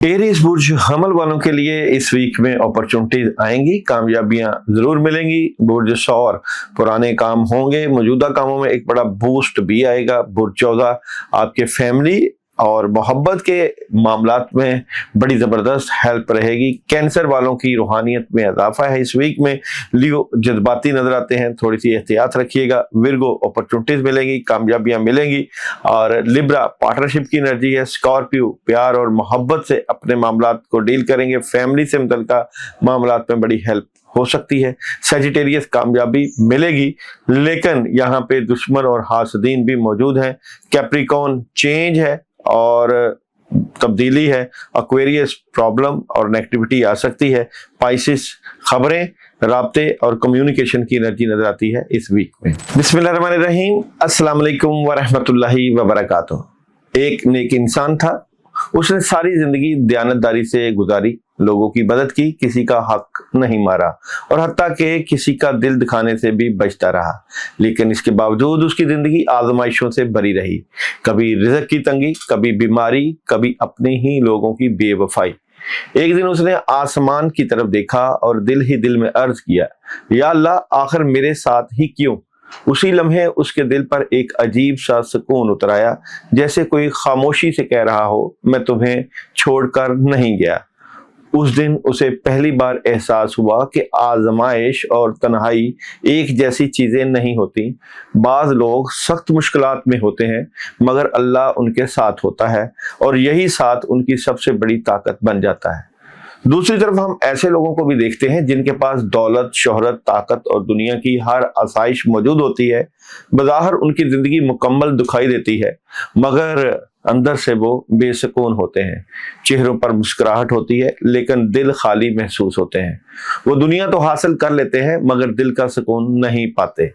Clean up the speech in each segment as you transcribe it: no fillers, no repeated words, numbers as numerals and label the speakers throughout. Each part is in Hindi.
Speaker 1: एरीज बुर्ज हमल वालों के लिए इस वीक में अपॉर्चुनिटीज आएंगी, कामयाबियां जरूर मिलेंगी। बुर्ज सौर पुराने काम होंगे, मौजूदा कामों में एक बड़ा बूस्ट भी आएगा। बुर्ज 14 आपके फैमिली और मोहब्बत के मामलात में बड़ी जबरदस्त हेल्प रहेगी। कैंसर वालों की रूहानियत में इजाफा है इस वीक में। लियो जज्बाती नजर आते हैं, थोड़ी सी एहतियात रखिएगा। विर्गो अपॉर्चुनिटीज मिलेंगी, कामयाबियां मिलेंगी। और लिब्रा पार्टनरशिप की एनर्जी है। स्कॉर्पियो प्यार और मोहब्बत से अपने मामलात को डील करेंगे। फैमिली से मुतल्लिका मामलात में बड़ी हेल्प हो सकती है। सेजिटेरियस कामयाबी मिलेगी, लेकिन यहाँ पे दुश्मन और हासदीन भी मौजूद हैं। कैप्रिकॉर्न चेंज है और तब्दीली है। एक्वेरियस प्रॉब्लम और नेगेटिविटी आ सकती है। पाइसिस खबरें, राब्ते और कम्युनिकेशन की एनर्जी नजर आती है इस वीक में। बिस्मिल्लाहिर्रहमानिर्रहीम, अस्सलाम वालेकुम वरहमतुल्लाहि वबरकातुहू। एक नेक इंसान था, उसने सारी जिंदगी दयानतदारी से गुजारी, लोगों की मदद की, किसी का हक नहीं मारा और हत्ता के किसी का दिल दिखाने से भी बचता रहा। लेकिन इसके बावजूद उसकी जिंदगी आजमाइशों से भरी रही। कभी रिज़्क की तंगी, कभी बीमारी, कभी अपने ही लोगों की बेवफाई। एक दिन उसने आसमान की तरफ देखा और दिल ही दिल में अर्ज किया, या अल्लाह, आखिर मेरे साथ ही क्यों? उसी लम्हे उसके दिल पर एक अजीब सा सुकून उतर आया, जैसे कोई खामोशी से कह रहा हो, मैं तुम्हें छोड़कर नहीं गया। उस दिन उसे पहली बार एहसास हुआ कि आजमाइश और तन्हाई एक जैसी चीजें नहीं होती। बाज लोग सख्त मुश्किलात में होते हैं, मगर अल्लाह उनके साथ होता है और यही साथ उनकी सबसे बड़ी ताकत बन जाता है। दूसरी तरफ हम ऐसे लोगों को भी देखते हैं जिनके पास दौलत, शोहरत, ताकत और दुनिया की हर आसाइश मौजूद होती है। बज़ाहिर उनकी जिंदगी मुकम्मल दिखाई देती है, मगर अंदर से वो बेसुकून होते हैं। चेहरों पर मुस्कुराहट होती है, लेकिन दिल खाली महसूस होते हैं। वो दुनिया तो हासिल कर लेते हैं, मगर दिल का सुकून नहीं पाते,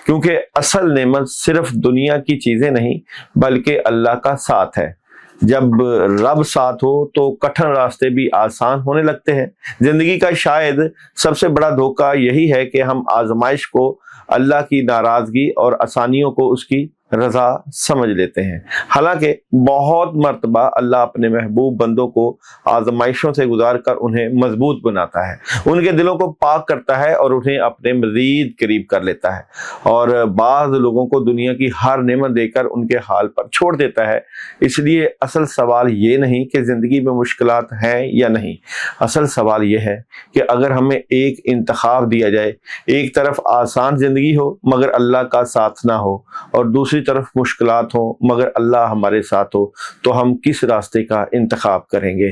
Speaker 1: क्योंकि असल नेमत सिर्फ दुनिया की चीजें नहीं, बल्कि अल्लाह का साथ है। जब रब साथ हो तो कठिन रास्ते भी आसान होने लगते हैं। जिंदगी का शायद सबसे बड़ा धोखा यही है कि हम आजमाइश को अल्लाह की नाराजगी और आसानियों को उसकी रजा समझ लेते हैं। हालांकि बहुत मर्तबा अल्लाह अपने महबूब बंदों को आजमाइशों से गुजार कर उन्हें मजबूत बनाता है, उनके दिलों को पाक करता है और उन्हें अपने मजीद करीब कर लेता है। और बाज लोगों को दुनिया की हर नेमत देकर उनके हाल पर छोड़ देता है। इसलिए असल सवाल ये नहीं कि जिंदगी में मुश्किलात हैं या नहीं, असल सवाल ये है कि अगर हमें एक इंतखाब दिया जाए, एक तरफ आसान जिंदगी हो मगर अल्लाह का साथ ना हो, और दूसरी तरफ मुश्किलात हो मगर अल्लाह हमारे साथ हो, तो हम किस रास्ते का इंतखाब करेंगे?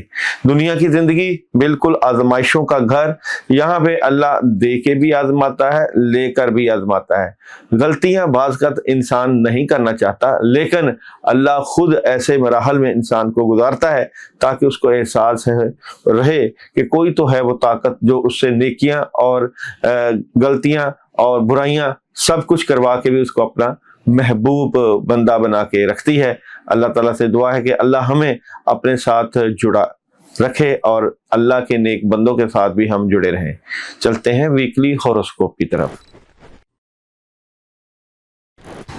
Speaker 1: दुनिया की जिंदगी बिल्कुल आजमाइशों का घर। यहाँ पे अल्लाह दे के भी आजमाता है, लेकर भी आजमाता है। गलतियां बाज़ इंसान नहीं करना चाहता, लेकिन अल्लाह खुद ऐसे मराहल में इंसान को गुजारता है ताकि उसको एहसास रहे कि कोई तो है वो ताकत जो उससे नेकियां और गलतियां और बुराइयां सब कुछ करवा के भी उसको अपना महबूब बंदा बना के रखती है। अल्लाह ताला से दुआ है कि अल्लाह हमें अपने साथ जुड़ा रखे और अल्लाह के नेक बंदों के साथ भी हम जुड़े रहें। चलते हैं वीकली हॉरोस्कोप की तरफ।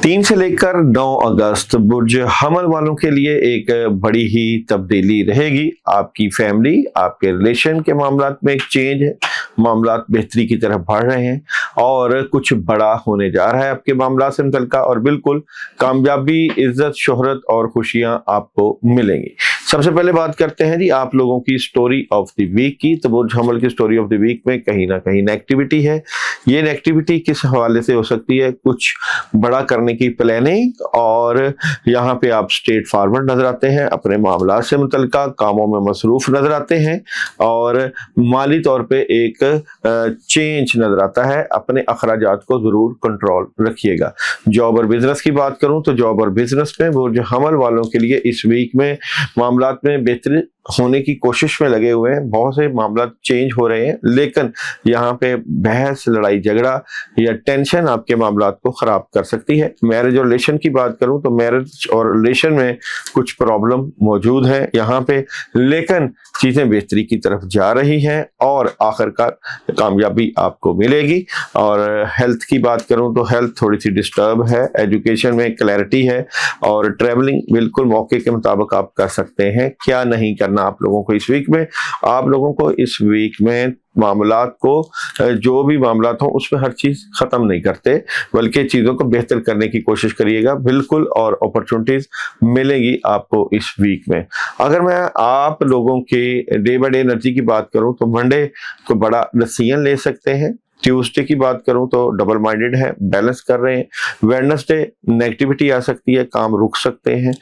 Speaker 1: 3 से लेकर 9 अगस्त बुर्ज हमल वालों के लिए एक बड़ी ही तब्दीली रहेगी। आपकी फैमिली, आपके रिलेशन के मामलात में एक चेंज है, मामलात बेहतरी की तरफ बढ़ रहे हैं और कुछ बड़ा होने जा रहा है आपके मामलात से मुतल्लिका, और बिल्कुल कामयाबी, इज्जत, शोहरत और खुशियां आपको मिलेंगी। सबसे पहले बात करते हैं जी आप लोगों की स्टोरी ऑफ द वीक की। तो बुर्ज हमल की स्टोरी ऑफ द वीक में कहीं ना कहीं नेगेटिविटी है। ये नेगेटिविटी किस हवाले से हो सकती है? कुछ बड़ा करने की प्लानिंग, और यहाँ पे आप स्ट्रेट फॉरवर्ड नजर आते हैं, अपने मामला से मुतल्लिका कामों में मसरूफ नजर आते हैं, और माली तौर पे एक चेंज नजर आता है। अपने अखराजात को जरूर कंट्रोल रखिएगा। जॉब और बिजनेस की बात करूं तो जॉब और बिजनेस में बुर्ज हमल वालों के लिए इस वीक में मामलात में बेहतरी होने की कोशिश में लगे हुए हैं। बहुत से मामला चेंज हो रहे हैं, लेकिन यहाँ पे बहस, लड़ाई झगड़ा या टेंशन आपके मामलात को खराब कर सकती है। मैरिज और रिलेशन की बात करूं तो मैरिज और रिलेशन में कुछ प्रॉब्लम मौजूद है यहाँ पे, लेकिन चीजें बेहतरी की तरफ जा रही हैं और आखिरकार कामयाबी आपको मिलेगी। और हेल्थ की बात करूं तो हेल्थ थोड़ी सी डिस्टर्ब है। एजुकेशन में क्लैरिटी है और ट्रैवलिंग बिल्कुल मौके के मुताबिक आप कर सकते हैं, क्या नहीं करना करना आप लोगों को इस वीक में। आप लोगों को इस वीक में मामलात को, जो भी मामलात हो उसमें हर चीज खत्म नहीं करते, बल्कि चीजों को बेहतर करने की कोशिश करिएगा बिल्कुल, और अपॉर्चुनिटीज मिलेगी आपको इस वीक में। अगर मैं आप लोगों की डे बाय डे एनर्जी की बात करूं तो मंडे को बड़ा डिसीजन ले सकते हैं। ट्यूसडे की बात करूं तो डबल माइंडेड है, बैलेंस कर रहे हैं। वेडनेसडे नेगेटिविटी आ सकती है, काम रुक सकते हैं,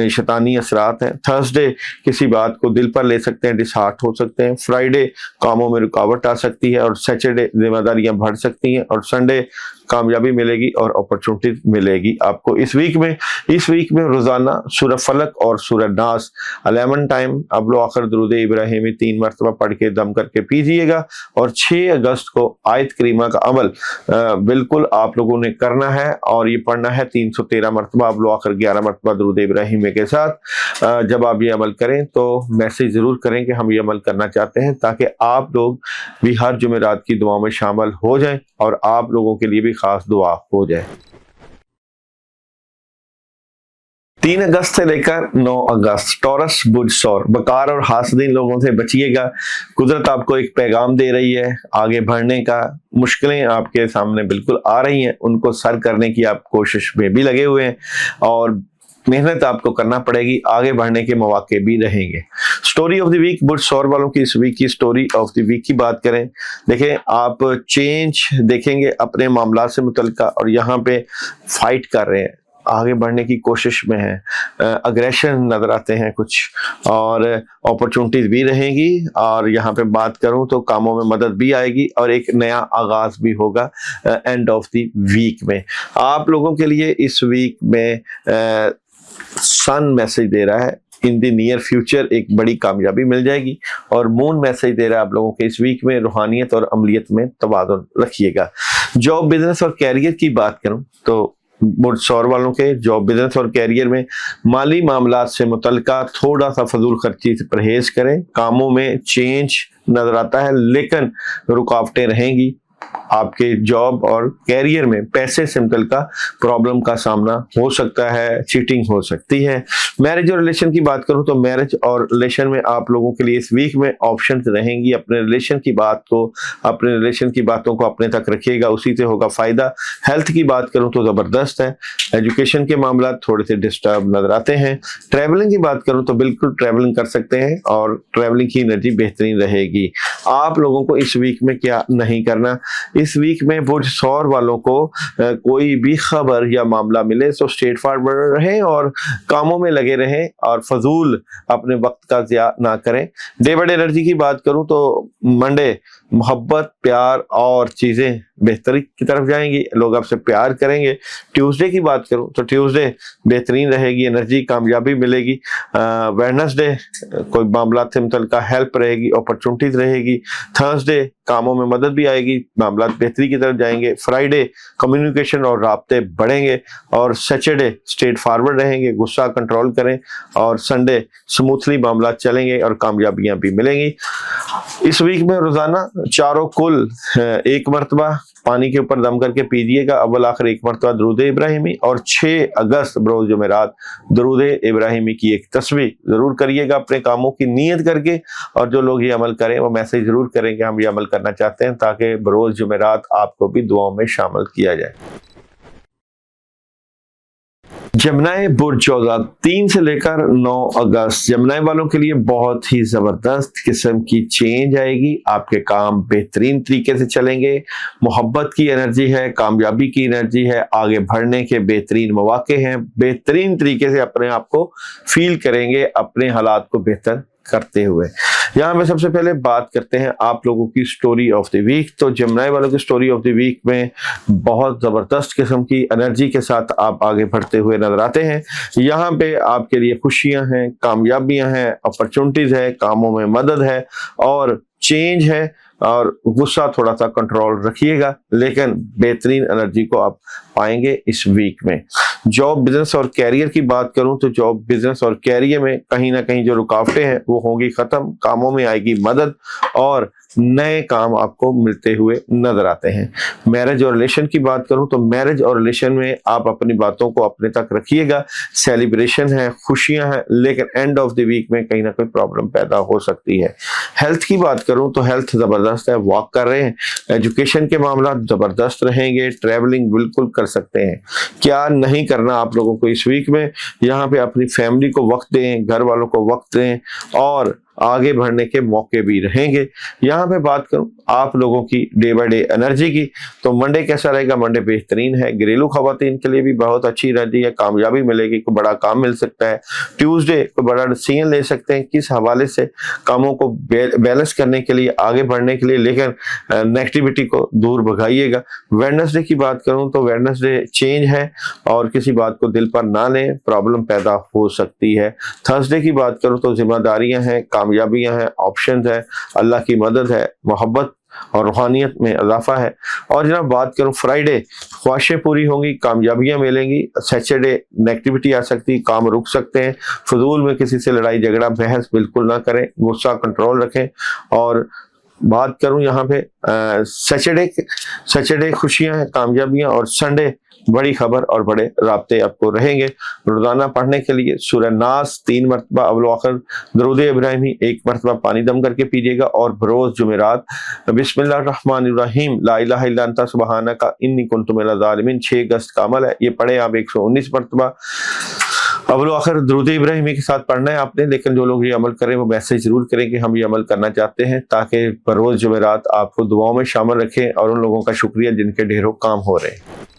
Speaker 1: शैतानी असरात हैं। थर्सडे किसी बात को दिल पर ले सकते हैं, डिसहार्ट हो सकते हैं। फ्राइडे कामों में रुकावट आ सकती है, और सैटरडे जिम्मेदारियां बढ़ सकती हैं, और संडे कामयाबी मिलेगी और अपॉर्चुनिटी मिलेगी आपको इस वीक में। इस वीक में रोजाना सूरह फलक और सूरह नास 11 टाइम अबलो आखिर दुरूद इब्राहिमी 3 मरतबा पढ़ के दम करके पीजिएगा। और 6 अगस्त को आयत करीमा का अमल बिल्कुल आप लोगों ने करना है, और ये पढ़ना है 313 मरतबा अबलो आखिर 11 मरतबा दुरूद इब्राहिमी के साथ। जब आप ये अमल करें तो मैसेज जरूर करें कि हम ये अमल करना चाहते हैं, ताकि आप लोग भी हर जुमेरात की दुआ में शामिल हो जाएं और आप लोगों के लिए भी खास दुआ हो जाए। 3 अगस्त से लेकर 9 अगस्त टॉरस बुध सौर बकार और हासदीन लोगों से बचिएगा। कुदरत आपको एक पैगाम दे रही है आगे बढ़ने का। मुश्किलें आपके सामने बिल्कुल आ रही हैं, उनको सर करने की आप कोशिश में भी लगे हुए हैं, और मेहनत आपको करना पड़ेगी, आगे बढ़ने के मौके भी रहेंगे। स्टोरी ऑफ द वीक, बुध सौर वालों की इस वीक की स्टोरी ऑफ द वीक की बात करें, देखें आप चेंज देखेंगे अपने मामला से मुतल्लिका, और यहाँ पे फाइट कर रहे हैं, आगे बढ़ने की कोशिश में है, अग्रेशन नजर आते हैं कुछ, और अपॉर्चुनिटीज भी रहेगी। और यहाँ पे बात करूं तो कामों में मदद भी आएगी, और एक नया आगाज भी होगा एंड ऑफ द वीक में। आप लोगों के लिए इस वीक में सन मैसेज दे रहा है इन द नियर फ्यूचर एक बड़ी कामयाबी मिल जाएगी, और मून मैसेज दे रहा है आप लोगों के इस वीक में रूहानियत और अमलियत में तबादुल रखिएगा। जॉब बिजनेस और कैरियर की बात करूं तो बुध सौर वालों के जॉब बिजनेस और कैरियर में माली मामलात से मुतल्लिका थोड़ा सा फजूल खर्ची से परहेज करें। कामों में चेंज नजर आता है, लेकिन रुकावटें रहेंगी। आपके जॉब और कैरियर में पैसे से मुतल्लिका प्रॉब्लम का सामना हो सकता है, चीटिंग हो सकती है। मैरिज और रिलेशन की बात करूं तो मैरिज और रिलेशन में आप लोगों के लिए इस वीक में ऑप्शंस रहेंगी। अपने रिलेशन की बात को, अपने रिलेशन की बातों को अपने तक रखिएगा, उसी से होगा फायदा। हेल्थ की बात करूं तो जबरदस्त है। एजुकेशन के मामला थोड़े से डिस्टर्ब नजर आते हैं। ट्रैवलिंग की बात करूं तो बिल्कुल ट्रैवलिंग कर सकते हैं, और ट्रैवलिंग की एनर्जी बेहतरीन रहेगी। आप लोगों को इस वीक में क्या नहीं करना, इस वीक में बुध सौर वालों को कोई भी खबर या मामला मिले तो स्ट्रेट फॉरवर्ड रहें और कामों में लगे रहें, और फजूल अपने वक्त का ज़िया ना करें। डे बाय डे एनर्जी की बात करूं तो मंडे मोहब्बत, प्यार और चीजें बेहतरी की तरफ जाएंगी, लोग आपसे प्यार करेंगे। ट्यूसडे की बात करूं तो ट्यूसडे बेहतरीन रहेगी, एनर्जी कामयाबी मिलेगी। वेडनेसडे कोई मामला से मुतल्लिका हेल्प रहेगी, अपॉर्चुनिटीज रहेगी। थर्सडे कामों में मदद भी आएगी, मामला बेहतरी की तरफ जाएंगे। फ्राइडे कम्युनिकेशन और राब्ते बढ़ेंगे, और सैटरडे स्ट्रेट फॉरवर्ड रहेंगे, गुस्सा कंट्रोल करें, और संडे स्मूथली मामला चलेंगे और कामयाबियां भी मिलेंगी। इस वीक में रोजाना चारों कुल 1 मरतबा पानी के ऊपर दम करके पीजिएगा, अव्वल आखिर 1 मरतबा दरूद इब्राहिमी, और 6 अगस्त बरोज जुमेरात दरूद इब्राहिमी की एक तस्बीह जरूर करिएगा अपने कामों की नीयत करके। और जो लोग ये अमल करें वो मैसेज जरूर करें कि हम ये अमल करना चाहते हैं, ताकि बरोज जुमेरात आपको भी दुआओं में शामिल किया जाए। जमनाए बुर्ज 3 से लेकर 9 अगस्त जमनाए वालों के लिए बहुत ही जबरदस्त किस्म की चेंज आएगी। आपके काम बेहतरीन तरीके से चलेंगे, मोहब्बत की एनर्जी है, कामयाबी की एनर्जी है, आगे बढ़ने के बेहतरीन मौके हैं। बेहतरीन तरीके से अपने आप को फील करेंगे, अपने हालात को बेहतर करते हुए। यहाँ पे सबसे पहले बात करते हैं आप लोगों की स्टोरी ऑफ द वीक। तो जमनाई वालों की स्टोरी ऑफ द वीक में बहुत ज़बरदस्त किस्म की एनर्जी के साथ आप आगे बढ़ते हुए नजर आते हैं। यहाँ पे आपके लिए खुशियां हैं, कामयाबियां हैं, अपॉर्चुनिटीज है, कामों में मदद है और चेंज है। और गुस्सा थोड़ा सा कंट्रोल रखिएगा, लेकिन बेहतरीन एनर्जी को आप पाएंगे इस वीक में। जॉब बिजनेस और कैरियर की बात करूं तो जॉब बिजनेस और कैरियर में कहीं ना कहीं जो रुकावटें हैं वो होंगी खत्म, कामों में आएगी मदद और नए काम आपको मिलते हुए नजर आते हैं। मैरिज और रिलेशन की बात करूं तो मैरिज और रिलेशन में आप अपनी बातों को अपने तक रखिएगा, सेलिब्रेशन है, खुशियां हैं, लेकिन एंड ऑफ द वीक में कहीं ना कोई प्रॉब्लम पैदा हो सकती है। हेल्थ की बात करूं तो हेल्थ जबरदस्त है, वॉक कर रहे हैं। एजुकेशन के मामला जबरदस्त रहेंगे, ट्रैवलिंग बिल्कुल कर सकते हैं। क्या नहीं करना आप लोगों को इस वीक में, यहाँ पे अपनी फैमिली को वक्त दें, घर वालों को वक्त दें और आगे बढ़ने के मौके भी रहेंगे। यहाँ पे बात करूं आप लोगों की डे बाय डे एनर्जी की तो मंडे कैसा रहेगा? मंडे बेहतरीन है, घरेलू खवातीन के लिए भी बहुत अच्छी एनर्जी है, कामयाबी मिलेगी, कोई बड़ा काम मिल सकता है। ट्यूसडे कोई बड़ा डिसीजन ले सकते हैं किस हवाले से, कामों को बैलेंस करने के लिए, आगे बढ़ने के लिए, लेकिन नेगेटिविटी को दूर भगाइएगा। वेडनेसडे की बात करूं तो वेडनेसडे चेंज है और किसी बात को दिल पर ना लें, प्रॉब्लम पैदा हो सकती है। थर्सडे की बात करूं तो जिम्मेदारियां हैं, कामयाबियां हैं, ऑप्शंस है, अल्लाह की मदद है, मोहब्बत और रूहानियत में इजाफा है। और जनाब बात करूं फ्राइडे, ख्वाहिशें पूरी होंगी, कामयाबियां मिलेंगी। सैटरडे नेगेटिविटी आ सकती, काम रुक सकते हैं। फजूल में किसी से लड़ाई झगड़ा बहस बिल्कुल ना करें, गुस्सा कंट्रोल रखें। और बात करूं यहाँ पे सैटरडे खुशियां हैं, कामयाबियां। और संडे बड़ी खबर और बड़े राब्ते आपको रहेंगे। रोजाना पढ़ने के लिए सूरह नास 3 मरतबा, अव्वल आखिर दरूद इब्राहिमी 1 मरतबा पानी दम करके पीजिएगा। और बरोज जुमेरात बिस्मिल्लाहिर्रहमानिर्रहीम ला इलाहा इल्ला अंता सुब्हानका इन्नी कुन्तु मिनज़ ज़ालिमीन 6 अगस्त का अमल है, ये पढ़े आप 119 मरतबा। अव्वल आखिर दरूद इब्राहिमी के साथ पढ़ना है आपने, लेकिन जो लोग ये अमल करें वो मैसेज जरूर करें कि हम ये अमल करना चाहते हैं, ताकि बरोज जुमेरात आपको दुआओं में शामिल रखें। और उन लोगों का शुक्रिया जिनके ढेरों काम हो रहे हैं।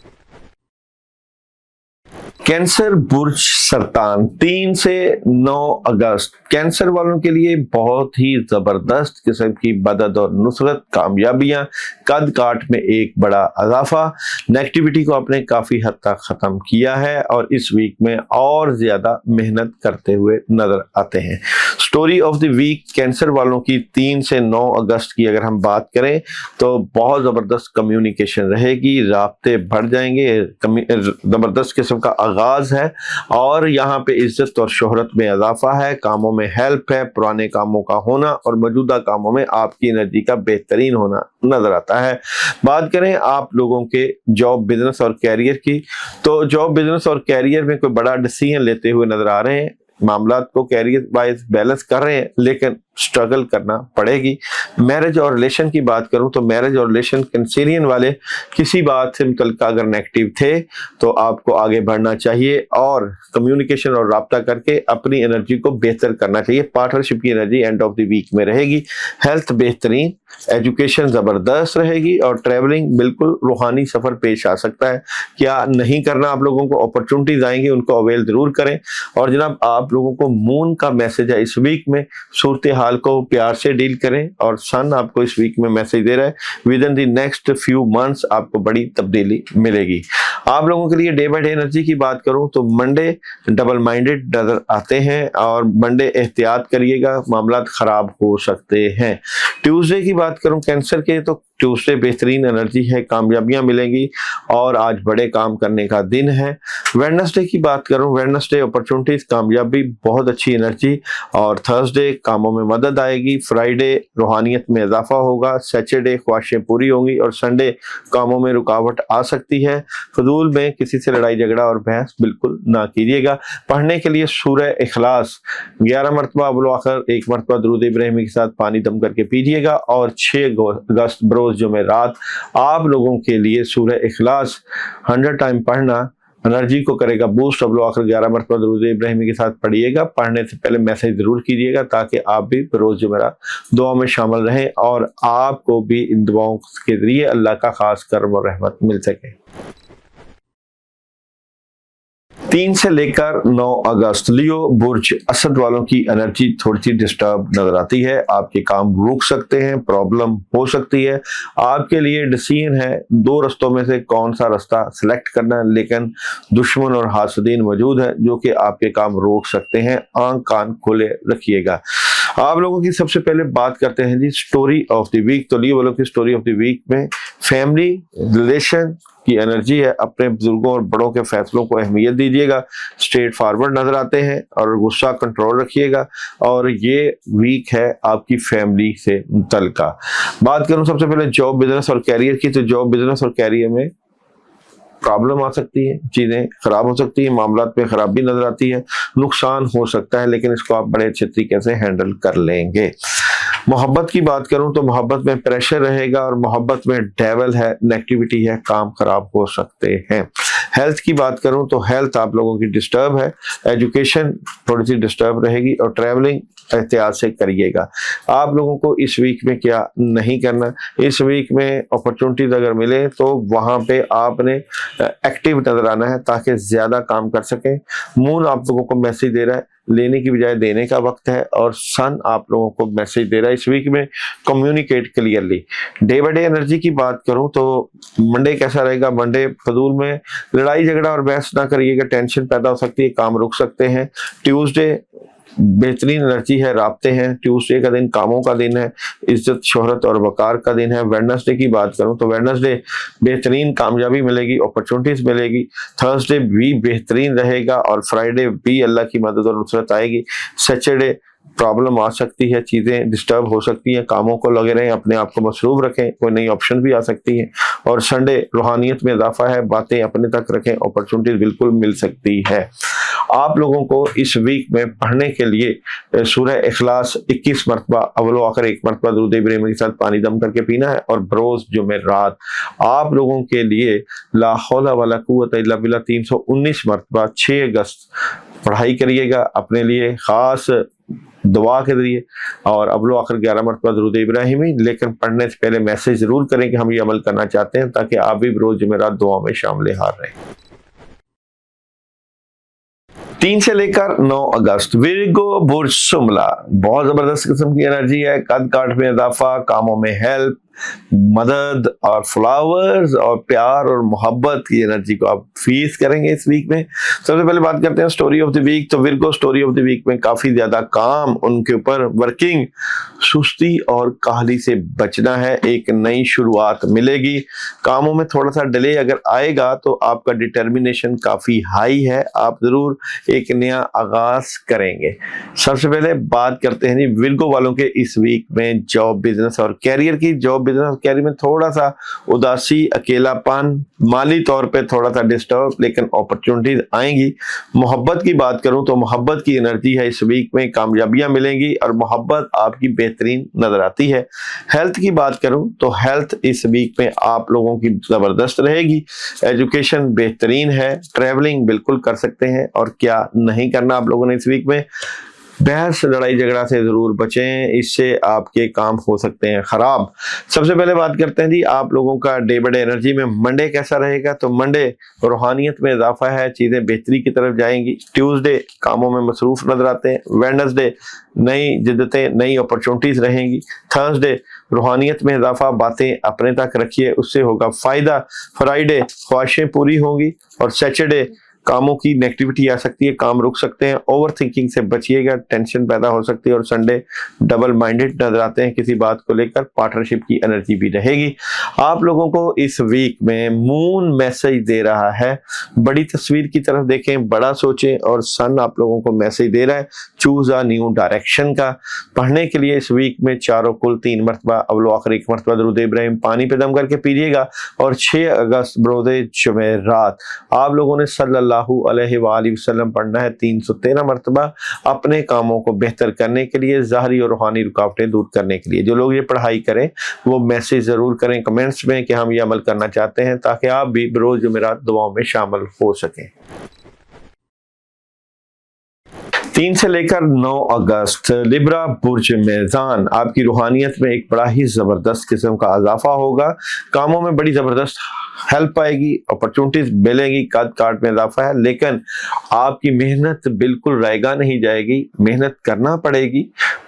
Speaker 1: कैंसर बुर्ज सरतान 3 से 9 अगस्त कैंसर वालों के लिए बहुत ही जबरदस्त किस्म की मदद और नुसरत, कामयाबियां, कद काट में एक बड़ा इजाफा, नेगेटिविटी को आपने काफी हद तक खत्म किया है और इस वीक में और ज्यादा मेहनत करते हुए नजर आते हैं। Story of the week Cancer वालों की 3 से 9 अगस्त की अगर हम बात करें तो बहुत जबरदस्त कम्युनिकेशन रहेगी, राब्ते बढ़ जाएंगे, जबरदस्त किस्म का आगाज है और यहाँ पे इज्जत और शोहरत में इजाफा है, कामों में हेल्प है, पुराने कामों का होना और मौजूदा कामों में आपकी एनर्जी का बेहतरीन होना नजर आता है। बात करें आप लोगों के जॉब बिजनेस और कैरियर की तो जॉब बिजनेस और कैरियर में कोई बड़ा डिसीजन लेते हुए नजर आ रहे हैं, मामलात को कैरियर वाइज बैलेंस कर रहे हैं, लेकिन स्ट्रगल करना पड़ेगी। मैरिज और रिलेशन की बात करूं तो मैरिज और रिलेशन कैंसेरियन वाले किसी बात से मुतल्लिक अगर नेगेटिव थे तो आपको आगे बढ़ना चाहिए और कम्युनिकेशन और राब्ता करके अपनी एनर्जी को बेहतर करना चाहिए। पार्टनरशिप की energy end of the week में रहेगी। हेल्थ बेहतरीन, एजुकेशन जबरदस्त रहेगी और ट्रैवलिंग बिल्कुल रूहानी सफर पेश आ सकता है। क्या नहीं करना आप लोगों को, अपॉर्चुनिटीज आएंगी, उनको अवेल जरूर करें। और जनाब आप लोगों को मून का मैसेज है इस वीक में, सूरत हाल को प्यार से डील करें और सन आपको इस वीक में मैसेज दे रहा है with in the next few months आपको बड़ी तब्दीली मिलेगी। आप लोगों के लिए डे बाय डे एनर्जी की बात करूं तो मंडे डबल माइंडेड नजर आते हैं और मंडे एहतियात करिएगा, मामला खराब हो सकते हैं। ट्यूसडे की बात करूं कैंसर के तो ट्यूसडे बेहतरीन एनर्जी है, कामयाबियां मिलेंगी और आज बड़े काम करने का दिन है। वेडनेसडे की बात करूं, वेडनेसडे अपॉर्चुनिटीज, कामयाबी, बहुत अच्छी एनर्जी और थर्सडे कामों में मदद आएगी। फ्राइडे रूहानियत में इजाफा होगा, सैटरडे ख्वाहिशें पूरी होंगी और संडे कामों में रुकावट आ सकती है। फजूल में किसी से लड़ाई झगड़ा और बहस बिल्कुल ना कीजिएगा। पढ़ने के लिए सूरह इखलास 11 मरतबा अव्वल आखिर 1 मरतबा दरूद इब्राहिमी के साथ पानी दम करके पीजिएगा। और 6 अगस्त बरोज जुमेरात आप लोगों के लिए सूरह इखलास 100 टाइम पढ़ना एनर्जी को करेगा बूस्ट। अव्वल आखिर 11 मरतबा दरूद इब्राहिमी के साथ पढ़िएगा। पढ़ने से पहले मैसेज जरूर कीजिएगा ताकि आप भी बरोज जुमेरात दुआ में शामिल रहें और आपको भी इन दुआओं के जरिए अल्लाह का खास करम और रहमत मिल सके। 3 से लेकर 9 अगस्त लियो बुर्ज असद वालों की एनर्जी थोड़ी सी डिस्टर्ब नजर आती है। आपके काम रुक सकते हैं, प्रॉब्लम हो सकती है। आपके लिए डिसीजन है 2 रस्तों में से कौन सा रास्ता सिलेक्ट करना है, लेकिन दुश्मन और हासदीन मौजूद है जो कि आपके काम रोक सकते हैं। आंख कान खुले रखिएगा। आप लोगों की सबसे पहले बात करते हैं जी स्टोरी ऑफ द वीक। तो लियो वालों की स्टोरी ऑफ द वीक में फैमिली, रिलेशन की एनर्जी है, अपने बुजुर्गों और बड़ों के फैसलों को अहमियत दीजिएगा, स्ट्रेट फॉरवर्ड नजर आते हैं और गुस्सा कंट्रोल रखिएगा। और ये वीक है आपकी फैमिली से मुतल्लिका। बात करूं सबसे पहले जॉब, बिजनेस और कैरियर की, तो जॉब, बिजनेस और कैरियर में प्रॉब्लम आ सकती है, चीजें खराब हो सकती है, मामलात में खराबी नजर आती है, नुकसान हो सकता है, लेकिन इसको आप बड़े अच्छे तरीके से हैंडल कर लेंगे। मोहब्बत की बात करूं तो मोहब्बत में प्रेशर रहेगा और मोहब्बत में डेवल है, नेगेटिविटी है, काम खराब हो सकते हैं। हेल्थ की बात करूं तो हेल्थ आप लोगों की डिस्टर्ब है, एजुकेशन थोड़ी सी डिस्टर्ब रहेगी और ट्रैवलिंग एहतियात से करिएगा। आप लोगों को इस वीक में क्या नहीं करना, इस वीक में अपॉर्चुनिटीज अगर मिले तो वहां पे आपने एक्टिव नजर आना है ताकि ज्यादा काम कर सकें। मून आप लोगों को मैसेज दे रहा है लेने की बजाय देने का वक्त है, और सन आप लोगों को मैसेज दे रहा है इस वीक में communicate clearly. Day by day energy की बात करूं तो मंडे कैसा रहेगा, मंडे फजूल में लड़ाई झगड़ा और बहस ना करिएगा, टेंशन पैदा हो सकती है, काम रुक सकते हैं। ट्यूसडे बेहतरीन एनर्जी है, राब्ते हैं, ट्यूसडे का दिन कामों का दिन है, इज्जत शोहरत और वकार का दिन है। वेडनेसडे की बात करूं तो वेडनेसडे बेहतरीन कामयाबी मिलेगी, अपॉर्चुनिटीज मिलेगी। थर्सडे भी बेहतरीन रहेगा और फ्राइडे भी अल्लाह की मदद और नुसरत आएगी। सैटरडे प्रॉब्लम आ सकती है, चीजें डिस्टर्ब हो सकती हैं, कामों को लगे रहें, अपने आप को मसरूफ रखें, कोई नई ऑप्शन भी आ सकती है। और संडे रूहानियत में इजाफा है, बातें अपने तक रखें, अपॉर्चुनिटीज बिल्कुल मिल सकती है। आप लोगों को इस वीक में पढ़ने के लिए सूरह इखलास 21 मरतबा अव्वल आखिर 1 मरतबा दुरूद इब्राहिम के साथ पानी दम करके पीना है। और बरोज जुमेरात आप लोगों के लिए ला हौला वला कुव्वता इल्ला बिल्लाह 319 मरतबा 6 अगस्त पढ़ाई करिएगा अपने लिए खास दुआ के जरिए, और अव्वल आखिर 11 मरतबा दुरूद इब्राहिमी। लेकिन पढ़ने से पहले मैसेज जरूर करें कि हम ये अमल करना चाहते हैं ताकि आप भी बरोज जुमेरात दुआ में शामिल हार रहें। 3 से लेकर 9 अगस्त विर्गो बुर्ज शुमला, बहुत जबरदस्त किस्म की एनर्जी है, कद काट में इजाफा, कामों में हेल्प, मदद और फ्लावर्स और प्यार और मोहब्बत की एनर्जी को आप फीस करेंगे इस वीक में। सबसे पहले बात करते हैं स्टोरी ऑफ द वीक। तो Virgo story of the week में काफी ज्यादा काम उनके ऊपर, वर्किंग, सुस्ती और काहली से बचना है, एक नई शुरुआत मिलेगी। कामों में थोड़ा सा डिले अगर आएगा तो आपका डिटर्मिनेशन काफी हाई है, आप जरूर एक नया आगाज करेंगे। सबसे पहले बात करते हैं जी विर्गो वालों के इस वीक में जॉब, बिजनेस और कैरियर की। जॉब, बिजनेस और कैरियर में थोड़ा सा उदासी, अकेलापन, माली तौर पे थोड़ा सा डिस्टर्ब, लेकिन अपॉर्चुनिटीज आएंगी। मोहब्बत की बात करूं तो मोहब्बत की एनर्जी है इस वीक में, कामयाबियां मिलेंगी और मोहब्बत आपकी बेहतरीन नजर आती है। हेल्थ की बात करूं तो हेल्थ इस वीक में आप लोगों की जबरदस्त रहेगी, एजुकेशन बेहतरीन है, ट्रैवलिंग बिल्कुल कर सकते हैं। और क्या नहीं करना आप लोगों ने इस वीक में, बहस लड़ाई झगड़ा से जरूर बचें, इससे आपके काम हो सकते हैं खराब। सबसे पहले बात करते हैं जी आप लोगों का डे बाय डे एनर्जी में मंडे कैसा रहेगा। तो मंडे रूहानियत में इजाफा है, चीजें बेहतरी की तरफ जाएंगी। ट्यूसडे कामों में मसरूफ नजर आते हैं। वेडनेसडे नई जिद्दतें, नई अपॉर्चुनिटीज रहेंगी। थर्सडे रूहानियत में इजाफा, बातें अपने तक रखिए, उससे होगा फायदा। फ्राइडे ख्वाहिशें पूरी होंगी। और सैटरडे कामों की नेगेटिविटी आ सकती है, काम रुक सकते हैं, ओवर थिंकिंग से बचिएगा, टेंशन पैदा हो सकती है। और संडे डबल माइंडेड नजर आते हैं, किसी बात को लेकर पार्टनरशिप की एनर्जी भी रहेगी। आप लोगों को इस वीक में मून मैसेज दे रहा है, बड़ी तस्वीर की तरफ देखें, बड़ा सोचें। और सन आप लोगों को मैसेज दे रहा है चूज अ न्यू डायरेक्शन का। पढ़ने के लिए इस वीक में चारों कुल 3 मरतबा अव्वल आखिर 1 मरतबा दुरूद इब्राहिम पानी पे दम करके पीजिएगा। और 6 अगस्त बरोज़े जुमेरात आप लोगों ने सल्लल्लाहु अलैहि वसल्लम पढ़ना है 313 मरतबा, अपने कामों को बेहतर करने के लिए, ज़ाहरी और रूहानी रुकावटें दूर करने के लिए। जो लोग ये पढ़ाई करें वो मैसेज जरूर करें कमेंट्स में कि हम ये अमल करना चाहते हैं, ताकि आप भी बरोज़ जुमेरात दुआओं में शामिल हो सकें। 3 से लेकर 9 अगस्त लिब्रा बुर्ज मेज़ान, आपकी रूहानियत में एक बड़ा ही जबरदस्त किस्म का इजाफा होगा, कामों में बड़ी जबरदस्त हेल्प आएगी, अपॉर्चुनिटीज मिलेंगी, कद काट में इजाफा है। लेकिन आपकी मेहनत बिल्कुल रायगा नहीं जाएगी, मेहनत करना पड़ेगी।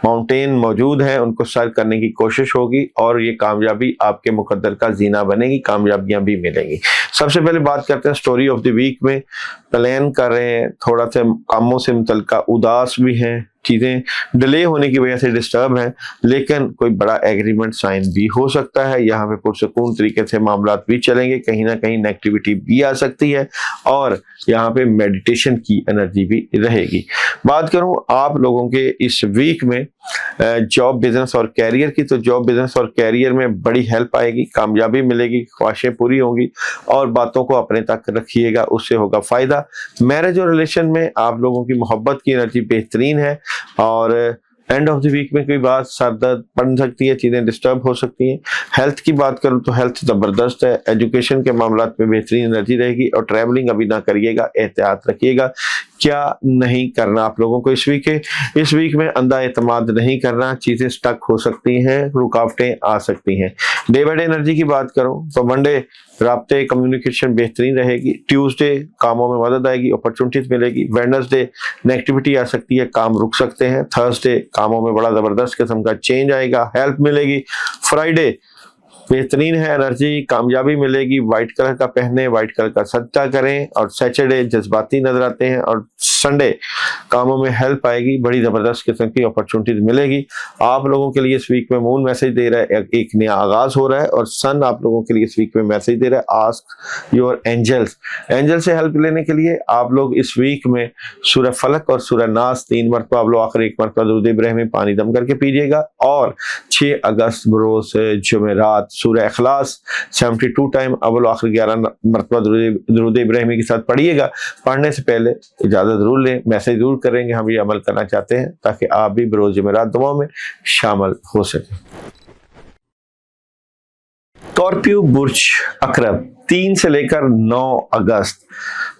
Speaker 1: माउंटेन मौजूद है, उनको सर करने की कोशिश होगी और ये कामयाबी आपके मुकद्दर का जीना बनेगी, कामयाबियां भी मिलेंगी। सबसे पहले बात करते हैं स्टोरी ऑफ द वीक में। प्लान कर रहे हैं, थोड़ा सा कामों से मुतल्लिका उदास भी हैं, चीजें डिले होने की वजह से डिस्टर्ब हैं, लेकिन कोई बड़ा एग्रीमेंट साइन भी हो सकता है। यहाँ पे पुरसकून तरीके से मामला भी चलेंगे, कहीं ना कहीं नेगेटिविटी भी आ सकती है और यहाँ पे मेडिटेशन की एनर्जी भी रहेगी। बात करूं आप लोगों के इस वीक में जॉब, बिजनेस और कैरियर की, तो जॉब, बिजनेस और कैरियर में बड़ी हेल्प आएगी, कामयाबी मिलेगी, ख्वाहिशें पूरी होंगी और बातों को अपने तक रखिएगा, उससे होगा फायदा। मैरिज और रिलेशन में आप लोगों की मोहब्बत की एनर्जी बेहतरीन है और एंड ऑफ द वीक में कोई बात सर दर्द पड़ सकती है, चीजें डिस्टर्ब हो सकती हैं। हेल्थ की बात करूं तो हेल्थ जबरदस्त है। एजुकेशन के मामलात में बेहतरीन एनर्जी रहेगी और ट्रैवलिंग अभी ना करिएगा, एहतियात रखिएगा। क्या नहीं करना आप लोगों को इस वीक में अंधा एतमाद नहीं करना, चीजें स्टक हो सकती हैं, रुकावटें आ सकती हैं। डे बाय डे एनर्जी की बात करूं तो मंडे राब्ते, कम्युनिकेशन बेहतरीन रहेगी। ट्यूसडे कामों में मदद आएगी, अपॉर्चुनिटीज मिलेगी। वेडनेसडे नेगेटिविटी आ सकती है, काम रुक सकते हैं। थर्सडे कामों में बड़ा जबरदस्त किस्म का चेंज आएगा, हेल्प मिलेगी। फ्राइडे बेहतरीन है एनर्जी, कामयाबी मिलेगी। व्हाइट कलर का पहने, व्हाइट कलर का सदका करें। और सैटरडे जज्बाती नजर आते हैं और संडे कामों में हेल्प आएगी, बड़ी जबरदस्त किस्म की अपॉर्चुनिटीज मिलेगी। आप लोगों के लिए इस वीक में मून मैसेज दे रहा है, एक नया आगाज हो रहा है और सन आप लोगों के लिए इस वीक में मैसेज दे रहा है, आस्क योर एंजल्स। एंजल से हेल्प लेने के लिए आप लोग इस वीक में सूरह फलक और सूरह नास 3 मरतबा, आप लोग आखिर 1 मरतबा दुरूद इब्राहिमी पानी दम करके पीजिएगा। और 6 अगस्त बरोज जुमेरात सूरह इखलास 72 टाइम अव्वल आखिर 11 मरतबा दुरूद इब्राहिमी के साथ पढ़िएगा। पढ़ने से पहले इजाजत जरूर लें, मैसेज जरूर करेंगे, हम ये अमल करना चाहते हैं ताकि आप भी बरोज जुमेरात दुआओं में शामिल हो सकें। स्कॉर्पियो बुर्ज अकरब 3 से लेकर 9 अगस्त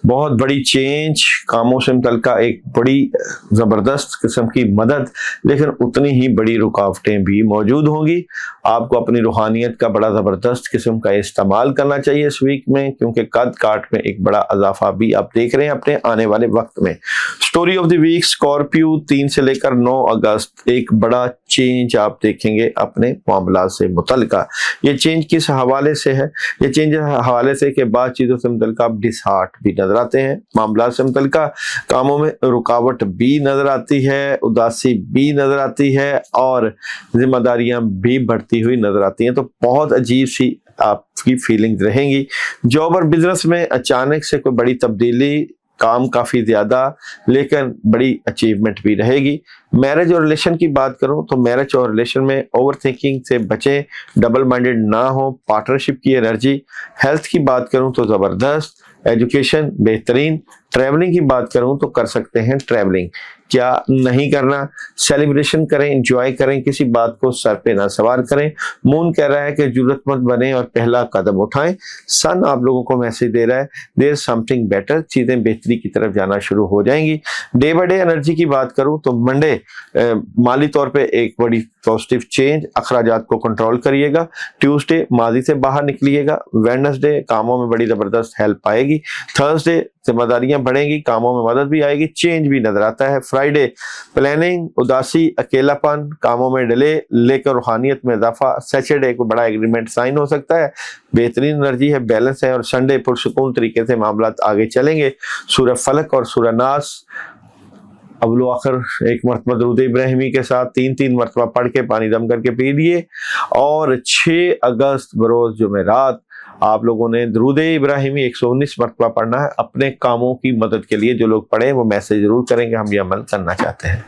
Speaker 1: बहुत बड़ी चेंज, कामों से मुतल्लिका एक बड़ी जबरदस्त किस्म की मदद, लेकिन उतनी ही बड़ी रुकावटें भी मौजूद होंगी। आपको अपनी रूहानियत का बड़ा जबरदस्त किस्म का इस्तेमाल करना चाहिए इस वीक में, क्योंकि कद काट में एक बड़ा इजाफा भी आप देख रहे हैं अपने आने वाले वक्त में। Story of the week Scorpio 3 से लेकर 9 अगस्त एक बड़ा चेंज आप देखेंगे अपने मामला से मुतल्लिका। ये चेंज किस हवाले से है? ये चेंज हवाले से कि बाद चीजों से मुतल्लिका आप डिसहार्ट भी नजर आते हैं, मामला से मुतल्लिका कामों में रुकावट भी नजर आती है, उदासी भी नजर आती है और जिम्मेदारियां भी बढ़ती हुई नजर आती हैं। तो बहुत अजीब सी आपकी फीलिंग्स रहेंगी। जॉब और बिजनेस में अचानक से कोई बड़ी तब्दीली, काम काफी ज्यादा, लेकिन बड़ी अचीवमेंट भी रहेगी। मैरिज और रिलेशन की बात करूं तो मैरिज और रिलेशन में ओवर थिंकिंग से बचें, डबल माइंडेड ना हो, पार्टनरशिप की एनर्जी। हेल्थ की बात करूं तो जबरदस्त, एजुकेशन बेहतरीन। ट्रैवलिंग की बात करूं तो कर सकते हैं ट्रैवलिंग। क्या नहीं करना? सेलिब्रेशन करें, एंजॉय करें, किसी बात को सर पे ना सवार करें। मून कह रहा है कि जरूरतमंद बने और पहला कदम उठाएं। सन आप लोगों को मैसेज दे रहा है देयर समथिंग बेटर, चीजें बेहतरी की तरफ जाना शुरू हो जाएंगी। डे बाय डे एनर्जी की बात करूं तो मंडे माली तौर पे एक बड़ी पॉजिटिव चेंज, अखराजात को कंट्रोल करिएगा। ट्यूसडे माजी से बाहर निकलिएगा। वेडनेसडे कामों में बड़ी जबरदस्त हेल्प आएगी। थर्सडे जिम्मेदारियां बढ़ेंगी, कामों में मदद भी आएगी, चेंज भी नजर आता है। फ्राइडे प्लानिंग, उदासी, अकेलापन, कामों में डिले लेकर रूहानियत में इजाफा। सैटरडे को बड़ा एग्रीमेंट साइन हो सकता है, बेहतरीन एनर्जी है, बैलेंस है। और संडे पुरसुकून तरीके से मामला आगे चलेंगे। सूरह फलक और सूरह नास अव्वल आखिर 1 मरतबा दुरूद इब्राहिमी के साथ 3 मरतबा पढ़ के पानी दम करके पी लिए। और 6 अगस्त बरोज जुमेरात आप लोगों ने दुरूद इब्राहिमी 119 मरतबा पढ़ना है अपने कामों की मदद के लिए। जो लोग पढ़े वो मैसेज जरूर करेंगे, हम ये अमल करना चाहते हैं।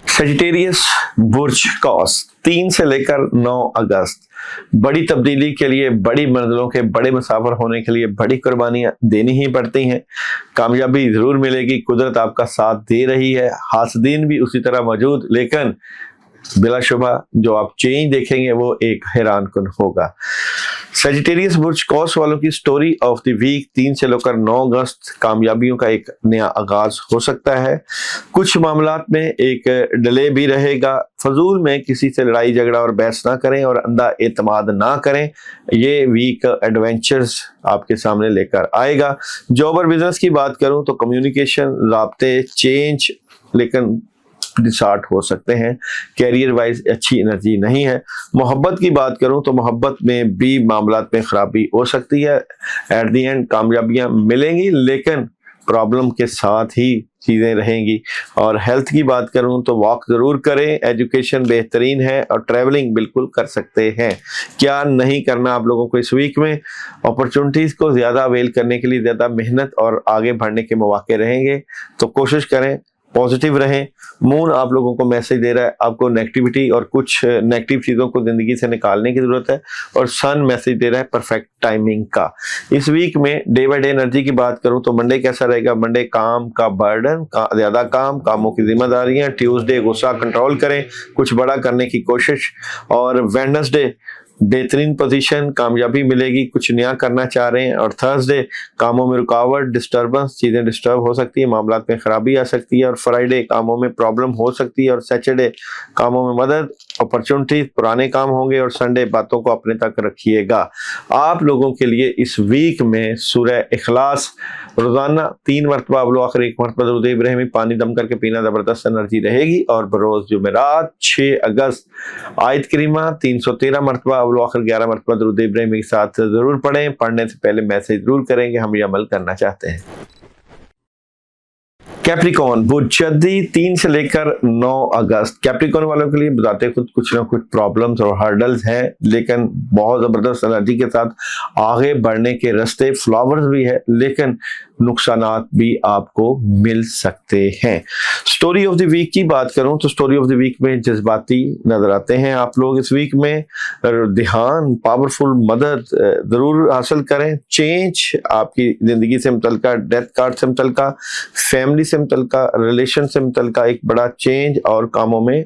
Speaker 1: सजिटेरियस बुर्ज कॉस 3 से लेकर 9 अगस्त बड़ी तब्दीली के लिए, बड़ी मंजिलों के बड़े मुसाफिर होने के लिए बड़ी कुर्बानियां देनी ही पड़ती हैं। कामयाबी जरूर मिलेगी, कुदरत आपका साथ दे रही है, हासदीन भी उसी तरह मौजूद, लेकिन बिलाशुबा जो आप चेंज देखेंगे वो एक हैरान कुन होगा। सजिटेरियस बुर्ज कॉस वालों की स्टोरी ऑफ द वीक 3 से लेकर 9 अगस्त कामयाबियों का एक नया आगाज हो सकता है। कुछ मामलात में एक डिले भी रहेगा। फजूल में किसी से लड़ाई झगड़ा और बहस ना करें और अंधा एतमाद ना करें। ये वीक एडवेंचर्स आपके सामने लेकर आएगा। जॉब और बिजनेस की बात करूं तो कम्युनिकेशन, राब्ते, चेंज, लेकिन डिसहार्ट हो सकते हैं। कैरियर वाइज अच्छी एनर्जी नहीं है। मोहब्बत की बात करूं तो मोहब्बत में भी मामलात में खराबी हो सकती है। एट द एंड कामयाबियां मिलेंगी, लेकिन प्रॉब्लम के साथ ही चीज़ें रहेंगी। और हेल्थ की बात करूं तो वॉक ज़रूर करें, एजुकेशन बेहतरीन है और ट्रैवलिंग बिल्कुल कर सकते हैं। क्या नहीं करना आप लोगों को इस वीक में? अपॉर्चुनिटीज़ को ज़्यादा अवेल करने के लिए ज़्यादा मेहनत और आगे बढ़ने के मौके रहेंगे, तो कोशिश करें पॉजिटिव रहें। मून आप लोगों को मैसेज दे रहा है आपको नेगेटिविटी और कुछ नेगेटिव चीज़ों को ज़िंदगी से निकालने की ज़रूरत है, और सन मैसेज दे रहा है परफेक्ट टाइमिंग का। इस वीक में डे बाय डे एनर्जी की बात करूं तो मंडे कैसा रहेगा? मंडे काम का बर्डन, ज़्यादा काम, कामों की जिम्मेदारियां। ट्यूसडे गुस्सा कंट्रोल करें, कुछ बड़ा करने की कोशिश। और वेडनेसडे बेहतरीन पोजीशन, कामयाबी मिलेगी, कुछ नया करना चाह रहे हैं। और थर्सडे कामों में रुकावट, डिस्टर्बेंस, चीज़ें डिस्टर्ब हो सकती है, मामलात में खराबी आ सकती है। और फ्राइडे कामों में प्रॉब्लम हो सकती है। और सैटरडे कामों में मदद, अपॉर्चुनिटी, पुराने काम होंगे। और संडे बातों को अपने तक रखिएगा। आप लोगों के लिए इस वीक में सूरह इखलास रोजाना 3 मरतबा अवलो आखिर 1 मरतबा दरूद इब्राहिमी पानी दम करके पीना जबरदस्त एनर्जी रहेगी। और बरोज जुमेरात 6 अगस्त आयत करीमा 313 मरतबा अवलो आखिर 11 मरतबा दरूद इब्राहिमी के साथ जरूर पढ़ें। पढ़ने से पहले मैसेज जरूर करेंगे, हम ये अमल करना चाहते हैं। कैप्रिकॉन बुधजदी 3 से लेकर 9 अगस्त कैप्रिकॉन वालों के लिए बताते खुद कुछ ना कुछ प्रॉब्लम्स और हर्डल्स हैं, लेकिन बहुत जबरदस्त एनर्जी के साथ आगे बढ़ने के रास्ते, फ्लावर्स भी है, लेकिन नुकसानात भी आपको मिल सकते हैं। स्टोरी ऑफ द वीक की बात करूं तो स्टोरी ऑफ द वीक में जज्बाती नजर आते हैं आप लोग इस वीक में। ध्यान, पावरफुल मदद जरूर हासिल करें। चेंज आपकी जिंदगी से मुतल्लिका, डेथ कार्ड से मुतल्लिका, फैमिली से मुतल्लिका, रिलेशन से मुतल्लिका एक बड़ा चेंज और कामों में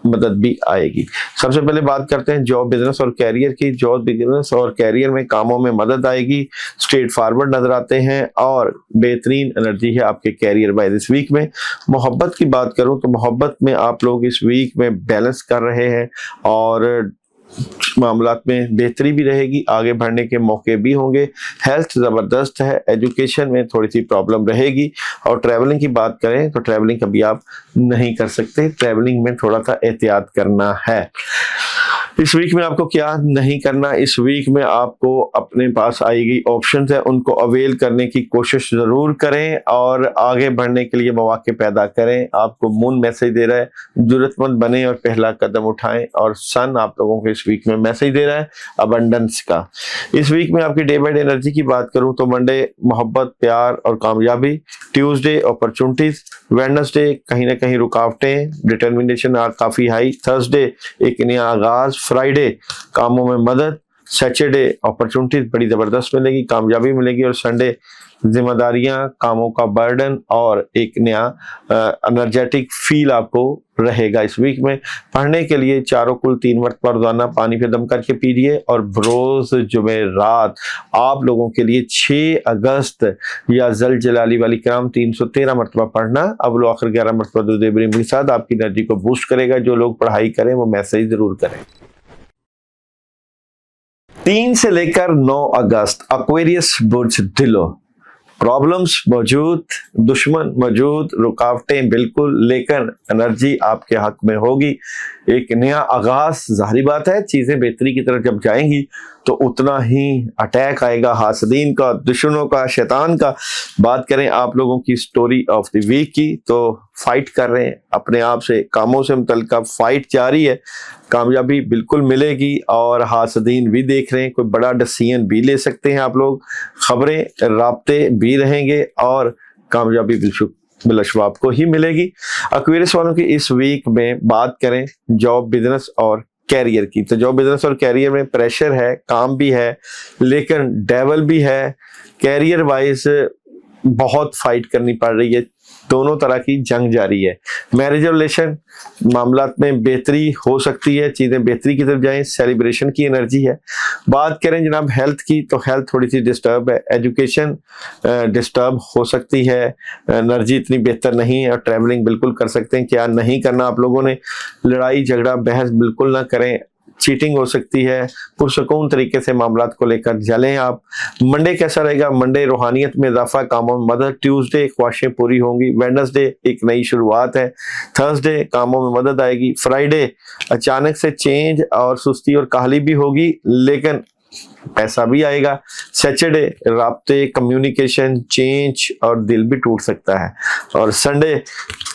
Speaker 1: मदद भी आएगी। सबसे पहले बात करते हैं जॉब, बिजनेस और कैरियर की। जॉब, बिजनेस और कैरियर में कामों में मदद आएगी, स्ट्रेट फॉरवर्ड नजर आते हैं और बेहतरीन एनर्जी है आपके कैरियर वाइज इस वीक में। मोहब्बत की बात करूं तो मोहब्बत में आप लोग इस वीक में बैलेंस कर रहे हैं और मामलात में बेहतरी भी रहेगी, आगे बढ़ने के मौके भी होंगे। हेल्थ जबरदस्त है, एजुकेशन में थोड़ी सी प्रॉब्लम रहेगी। और ट्रैवलिंग की बात करें तो ट्रैवलिंग कभी आप नहीं कर सकते, ट्रैवलिंग में थोड़ा सा एहतियात करना है। इस वीक में आपको क्या नहीं करना? इस वीक में आपको अपने पास आएगी ऑप्शंस है, उनको अवेल करने की कोशिश जरूर करें और आगे बढ़ने के लिए मौके पैदा करें। आपको मून मैसेज दे रहा है जरूरतमंद बने और पहला कदम उठाएं। और सन आप लोगों को इस वीक में मैसेज दे रहा है अबंडेंस का। इस वीक में आपकी डे बाय डे एनर्जी की बात करूं तो मंडे मोहब्बत, प्यार और कामयाबी। Tuesday opportunities. वेडनेसडे कहीं ना कहीं रुकावटें, डिटर्मिनेशन काफी हाई। थर्सडे एक नया आगाज। फ्राइडे कामों में मदद। सैटरडे अपॉर्चुनिटीज बड़ी जबरदस्त मिलेगी, कामयाबी मिलेगी। और संडे जिम्मेदारियां, कामों का बर्डन और एक नया एनर्जेटिक फील आपको रहेगा इस वीक में। पढ़ने के लिए चारों कुल 3 मरतबा रोजाना पानी पे दम करके पीजिए। और बरोज जुमेरात आप लोगों के लिए 6 अगस्त या जल जलाली वाली कराम 313 मरतबा पढ़ना अब लो आखिर 11 मरतबा दुरूद इब्राहिमी के साथ आपकी एनर्जी को बूस्ट करेगा। जो लोग पढ़ाई करें वो मैसेज जरूर करें। 3 से लेकर 9 अगस्त एक्वेरियस बुर्ज ढिलो। प्रॉब्लम्स मौजूद, दुश्मन मौजूद, रुकावटें बिल्कुल, लेकिन एनर्जी आपके हक में होगी। एक नया आगाज, जाहिर बात है चीजें बेहतरी की तरफ जब जाएंगी तो उतना ही अटैक आएगा हासदीन का, दुश्मनों का, शैतान का। बात करें आप लोगों की स्टोरी ऑफ द वीक की तो फाइट कर रहे हैं अपने आप से, कामों से मुतल्लिका फाइट जारी है, कामयाबी बिल्कुल मिलेगी। और हासदीन भी देख रहे हैं, कोई बड़ा डिसीजन भी ले सकते हैं आप लोग, खबरें राब्ते भी रहेंगे और कामयाबी बिलशबाब को ही मिलेगी। एक्वेरियस वालों की इस वीक में बात करें जॉब, बिजनेस और कैरियर की तो जॉब, बिजनेस और कैरियर में प्रेशर है, काम भी है, लेकिन डेवल भी है। कैरियर वाइज बहुत फाइट करनी पड़ रही है, दोनों तरह की जंग जारी है। मैरिज रिलेशन मामलात में बेहतरी हो सकती है, चीजें बेहतरी की तरफ जाएं, सेलिब्रेशन की एनर्जी है। बात करें जनाब हेल्थ की तो हेल्थ थोड़ी सी डिस्टर्ब है, एजुकेशन डिस्टर्ब हो सकती है, एनर्जी इतनी बेहतर नहीं है। और ट्रैवलिंग बिल्कुल कर सकते हैं। क्या नहीं करना आप लोगों ने? लड़ाई झगड़ा बहस बिल्कुल ना करें, चीटिंग हो सकती है, पुरसकून तरीके से मामलात को लेकर जलें आप। मंडे कैसा रहेगा? मंडे रूहानियत में इजाफा, कामों में मदद। ट्यूसडे ख्वाहिशें पूरी होंगी। वेडनेसडे एक नई शुरुआत है। थर्सडे कामों में मदद आएगी। फ्राइडे अचानक से चेंज और सुस्ती और काहली भी होगी, लेकिन पैसा भी आएगा। सैटरडे राब्ते, कम्युनिकेशन, चेंज और दिल भी टूट सकता है। और संडे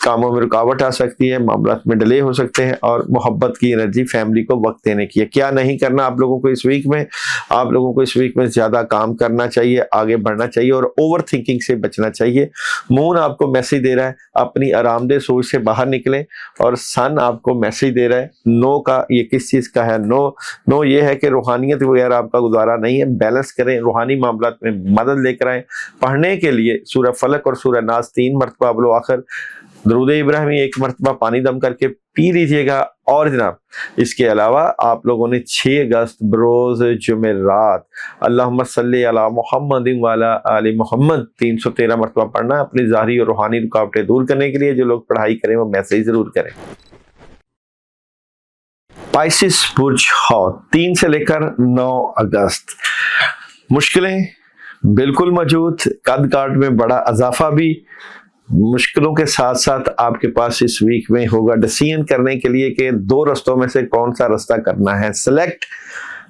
Speaker 1: कामों में रुकावट आ सकती है, मामला में डिले हो सकते हैं और मोहब्बत की एनर्जी, फैमिली को वक्त देने की है। क्या नहीं करना आप लोगों को इस वीक में? आप लोगों को इस वीक में ज्यादा काम करना चाहिए, आगे बढ़ना चाहिए और ओवर थिंकिंग से बचना चाहिए। मून आपको मैसेज दे रहा है अपनी आरामदेह सोच से बाहर निकलें, और सन आपको मैसेज दे रहा है नो का। ये किस चीज का है? नो ये है कि रूहानियत वगैरह आपका गुजारा नहीं है, बैलेंस करें, रूहानी मामलात में मदद लेकर आए। पढ़ने के लिए सूरह फलक और सूरह नास 3 मरतबा अव्वल आखिर, दरूद इब्राहिमी 1 मरतबा पानी दम करके पी लीजिएगा। और जनाब इसके अलावा आप लोगों ने 6 अगस्त बरोज जुमेरात अल्लाहुम्मा सल्ली अला मुहम्मद वाला आले मोहम्मद 313 मरतबा पढ़ना है अपनी ज़ाहिरी और रूहानी रुकावटें दूर करने के लिए। जो लोग पढ़ाई करें वो मैसेज जरूर करें। पाइसिस बुर्ज हौत 3 से लेकर 9 अगस्त, मुश्किलें बिल्कुल मौजूद, कद काट में बड़ा इजाफा भी। मुश्किलों के साथ साथ आपके पास इस वीक में होगा डिसीजन करने के लिए कि 2 रास्तों में से कौन सा रास्ता करना है सेलेक्ट।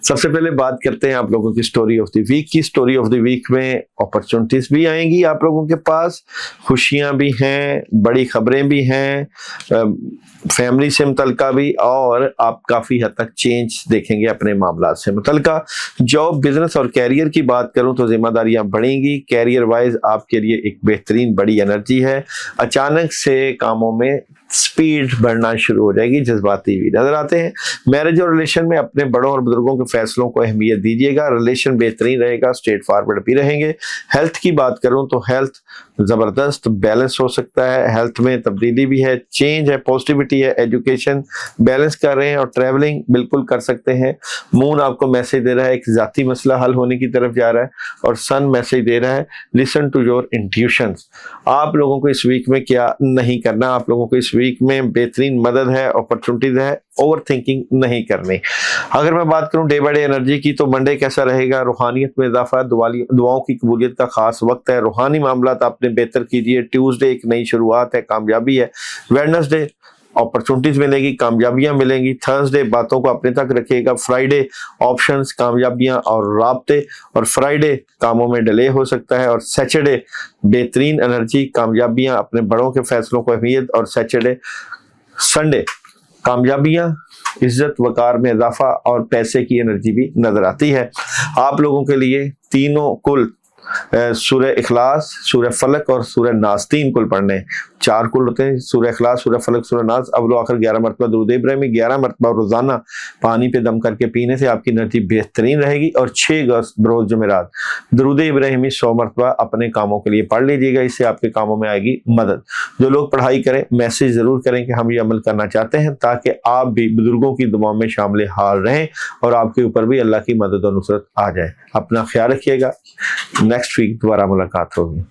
Speaker 1: सबसे पहले बात करते हैं आप लोगों की स्टोरी ऑफ द वीक की। स्टोरी ऑफ द वीक में अपॉर्चुनिटीज भी आएंगी आप लोगों के पास, खुशियां भी हैं, बड़ी खबरें भी हैं, फैमिली से मुतल्लिका भी, और आप काफ़ी हद तक चेंज देखेंगे अपने मामला से मुतल्लिका। जॉब, बिजनेस और कैरियर की बात करूं तो जिम्मेदारियां बढ़ेंगी। कैरियर वाइज आपके लिए एक बेहतरीन बड़ी एनर्जी है। अचानक से कामों में स्पीड बढ़ना शुरू हो जाएगी, जज्बाती भी नजर आते हैं। मैरिज और रिलेशन में अपने बड़ों और बुजुर्गों के फैसलों को अहमियत दीजिएगा। रिलेशन बेहतरीन रहेगा, स्ट्रेट फॉरवर्ड भी रहेंगे। हेल्थ की बात करूं तो हेल्थ जबरदस्त बैलेंस हो सकता है, हेल्थ में तब्दीली भी है, चेंज है, पॉजिटिविटी है। एजुकेशन बैलेंस कर रहे हैं और ट्रैवलिंग बिल्कुल कर सकते हैं। मून आपको मैसेज दे रहा है एक जाती मसला हल होने की तरफ जा रहा है, और सन मैसेज दे रहा है लिसन टू योर इंट्यूशंस। आप लोगों को इस वीक में क्या नहीं करना, आप लोगों को इस वीक में बेहतरीन मदद है, अपॉर्चुनिटीज है, ओवर थिंकिंग नहीं करनी। अगर मैं बात करूं डे बाय डे एनर्जी की तो मंडे कैसा रहेगा? रूहानियत में इजाफा, दुआओं की कबूलियत का खास वक्त है, रूहानी मामलात आपने बेहतर कीजिए। ट्यूसडे एक नई शुरुआत है, कामयाबी है। वेडनेसडे अपॉर्चुनिटीज मिलेगी, कामयाबियां मिलेंगी। थर्सडे बातों को अपने तक रखिएगा। फ्राइडे ऑप्शंस, कामयाबियां और राब्ते, और फ्राइडे कामों में डिले हो सकता है। और सैटरडे बेहतरीन एनर्जी, कामयाबियां, अपने बड़ों के फैसलों को अहमियत। और संडे कामयाबियां, इज्जत वकार में इजाफा और पैसे की एनर्जी भी नजर आती है। आप लोगों के लिए तीनों कुल सूरह इखलास, सूरह फलक और सूरह नास 3 कुल पढ़ने, 4 कुल होते हैं। सूरह इखलास, सूरह फलक, सूरह नास अव्वल आखिर 11 मरतबा दरूद इब्राहिमी 11 मरतबा रोजाना पानी पे दम करके पीने से आपकी एनर्जी बेहतरीन रहेगी। और 6 अगस्त बरोज जुमेरात दरूद इब्राहिमी 100 मरतबा अपने कामों के लिए पढ़ लीजिएगा, इससे आपके कामों में आएगी मदद। जो लोग पढ़ाई करें मैसेज जरूर करें कि हम ये अमल करना चाहते हैं, ताकि आप भी बुजुर्गों की दुआओं में शामिल हाल रहें और आपके ऊपर भी अल्लाह की मदद और नुसरत आ जाए। अपना ख्याल रखिएगा, नेक्स्ट वीक दोबारा मुलाकात होगी।